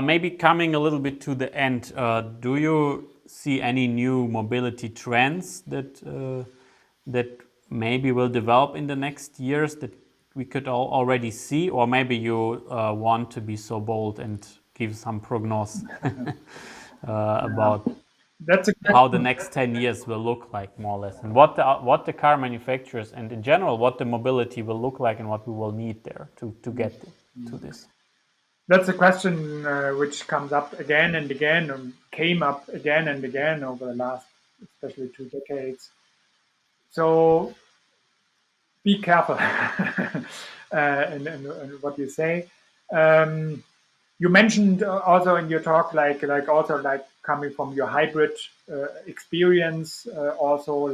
Maybe coming a little bit to the end, do you see any new mobility trends that maybe will develop in the next years that we could already see, or maybe you want to be so bold and give some prognosis about That's a how the question. next 10 years will look like, more or less, and what the car manufacturers and in general what the mobility will look like and what we will need there to get to this. That's a question which comes up again and again, and came up again and again over the last, especially 2 decades. So be careful and what you say. Um, you mentioned also in your talk, like coming from your hybrid experience, also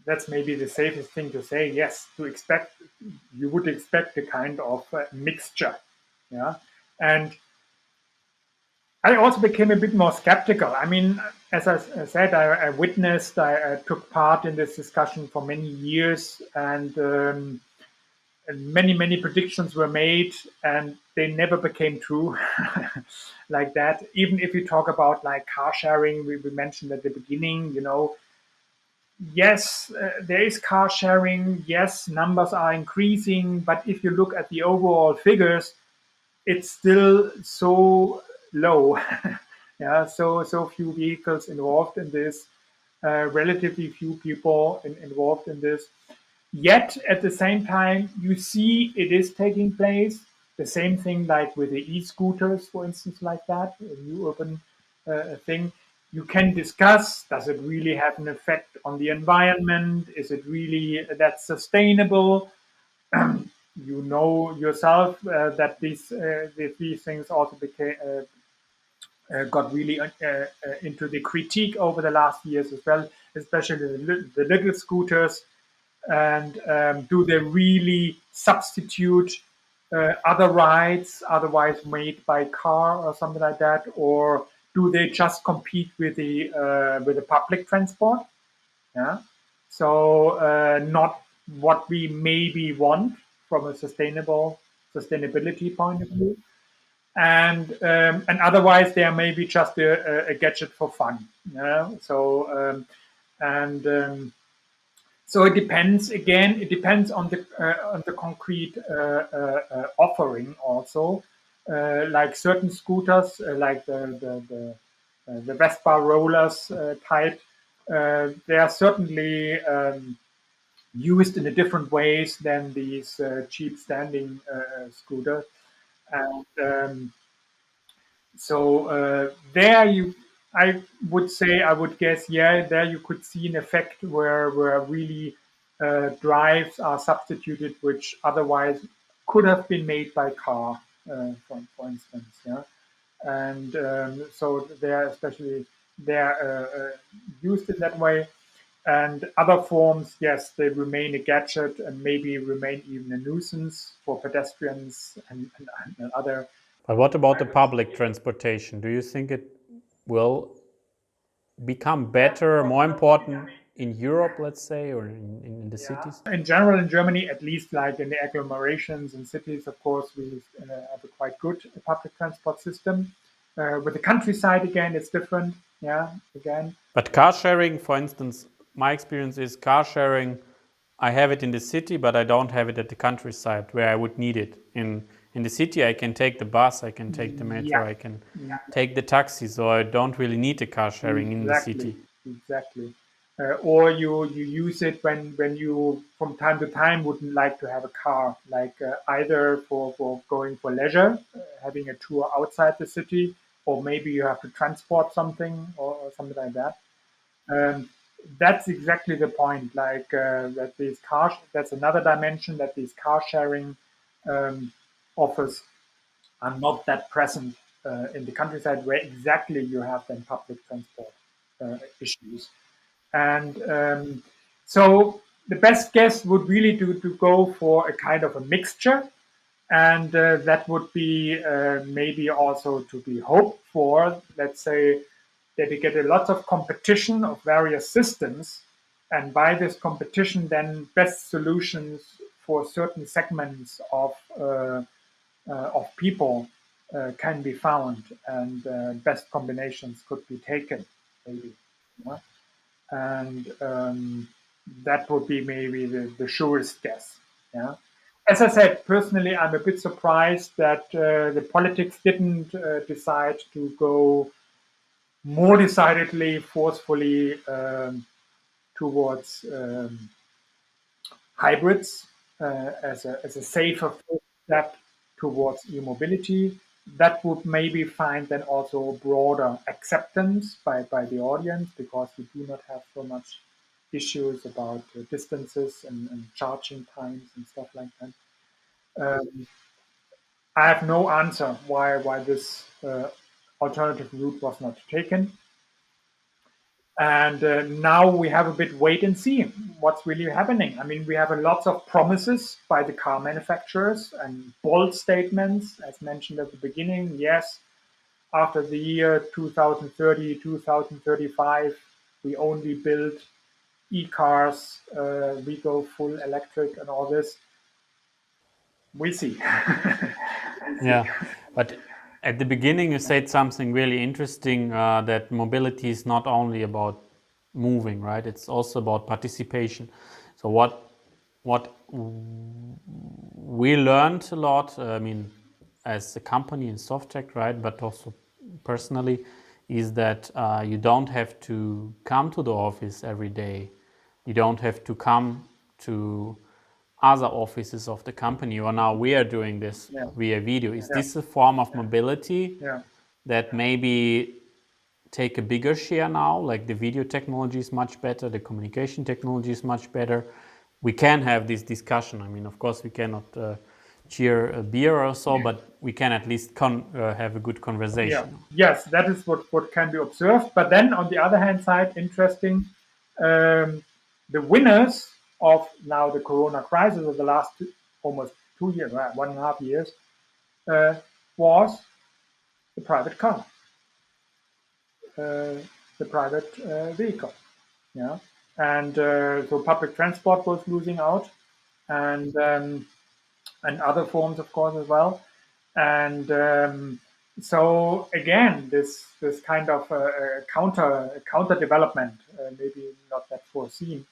that's maybe the safest thing to say. Yes, you would expect a kind of mixture, yeah, and I also became a bit more skeptical. I mean, as I said, I took part in this discussion for many years, and many predictions were made, and they never became true like that. Even if you talk about like car sharing, we mentioned at the beginning, yes, there is car sharing. Yes, numbers are increasing, but if you look at the overall figures, it's still so low. Yeah, so few vehicles involved in this, relatively few people involved in this. Yet at the same time, you see it is taking place. The same thing like with the e-scooters, for instance, like that, a new urban thing. You can discuss, does it really have an effect on the environment? Is it really that sustainable? You know yourself that these things also became got really into the critique over the last years as well, especially the little scooters. And do they really substitute other rides otherwise made by car or something like that, or do they just compete with the public transport? Yeah. So not what we maybe want from a sustainability point of view, and otherwise they are maybe just a gadget for fun. Yeah. And so it depends. Again, it depends on the concrete offering also. Like certain scooters, like the Vespa rollers type, they are certainly used in a different ways than these cheap standing scooters. And there I would say, I would guess, yeah, there you could see an effect where really drives are substituted, which otherwise could have been made by car, for instance, yeah. And so they're especially they're used in that way. And other forms, yes, they remain a gadget and maybe remain even a nuisance for pedestrians and other. But what about the public transportation? Do you think it will become better, more important in Europe, let's say, or in the cities? In general, in Germany, at least like in the agglomerations and cities, of course, we have a quite good public transport system. With the countryside, again, it's different. Yeah, again. But car sharing, for instance, my experience is car sharing, I have it in the city, but I don't have it at the countryside where I would need it. In the city, I can take the bus, I can take the metro, Yeah, I can yeah, take the taxi, so I don't really need the car sharing in the exactly, city. exactly. Or you use it when you from time to time wouldn't like to have a car, like either for going for leisure, having a tour outside the city, or maybe you have to transport something or something like that. Um, that's exactly the point. Like that these car that's another dimension that these car sharing um, offers are not that present in the countryside, where exactly you have then public transport issues. And so the best guess would really to go for a kind of a mixture, and that would be maybe also to be hoped for. Let's say that you get a lot of competition of various systems, and by this competition, then best solutions for certain segments of people can be found, and best combinations could be taken, maybe. Yeah? And that would be maybe the surest guess. Yeah. As I said, personally, I'm a bit surprised that the politics didn't decide to go more decidedly, forcefully towards hybrids as a safer first step towards e-mobility. That would maybe find then also broader acceptance by the audience, because we do not have so much issues about distances and charging times and stuff like that. Um, I have no answer why this alternative route was not taken. And now we have a bit wait and see what's really happening. I mean, we have a lots of promises by the car manufacturers and bold statements, as mentioned at the beginning. Yes, after the year 2030, 2035, we only build e-cars, we go full electric and all this. We see. We see. Yeah, but at the beginning you said something really interesting, that mobility is not only about moving, right? It's also about participation. So what we learned a lot, I mean, as a company in Softeq, right, but also personally, is that you don't have to come to the office every day. You don't have to come to other offices of the company, or now we are doing this Yeah, via video. Is yeah, this a form of mobility yeah, that maybe take a bigger share now? Like the video technology is much better, the communication technology is much better. We can have this discussion. I mean, of course, we cannot cheer a beer or so, but we can at least have a good yeah. conversation. Yes, that is what can be observed. But then on the other hand side, interesting, um, the winners of now the Corona crisis of the last almost 2 years, right, 1.5 years, uh, was the private car, uh, the private vehicle. Yeah, and so public transport was losing out, and other forms, of course, as well. And so again, this kind of counter development, maybe not that foreseen.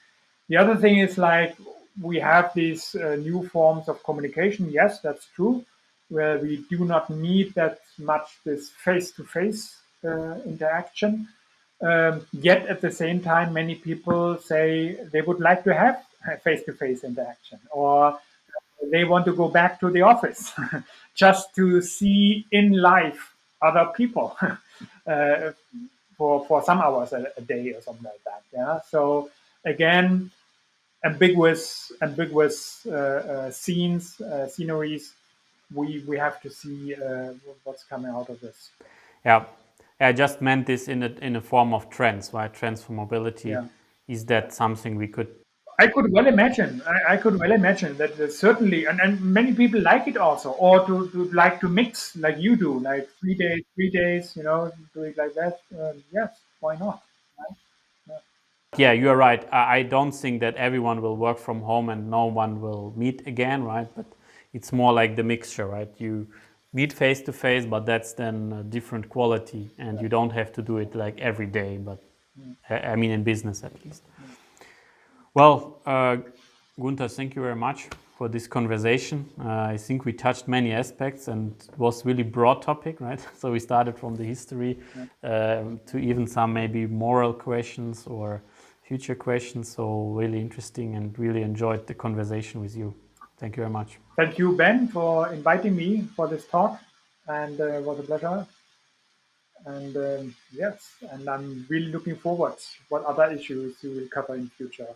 The other thing is, like, we have these new forms of communication. Yes, that's true, where we do not need that much this face-to-face interaction. Yet at the same time, many people say they would like to have face-to-face interaction, or they want to go back to the office just to see in life other people uh, for some hours a day or something like that. Yeah. So again, ambiguous scenes, sceneries. We have to see what's coming out of this. Yeah, I just meant this in a form of trends, right? Trends for mobility. Yeah. Is that something we could? I could well imagine. I could well imagine that certainly, and many people like it also, or to like to mix like you do, like 3 days, 3 days, do it like that. Yes, why not? Right? Yeah. Yeah, you're right. I don't think that everyone will work from home and no one will meet again, right? But it's more like the mixture, right? You meet face to face, but that's then a different quality, and you don't have to do it like every day. But I mean, in business at least. Well, Gunther, thank you very much for this conversation. I think we touched many aspects and it was really broad topic, right? So we started from the history to even some maybe moral questions or future questions. So really interesting and really enjoyed the conversation with you. Thank you very much. Thank you, Ben, for inviting me for this talk, and it was a pleasure. And yes, and I'm really looking forward what other issues you will cover in future.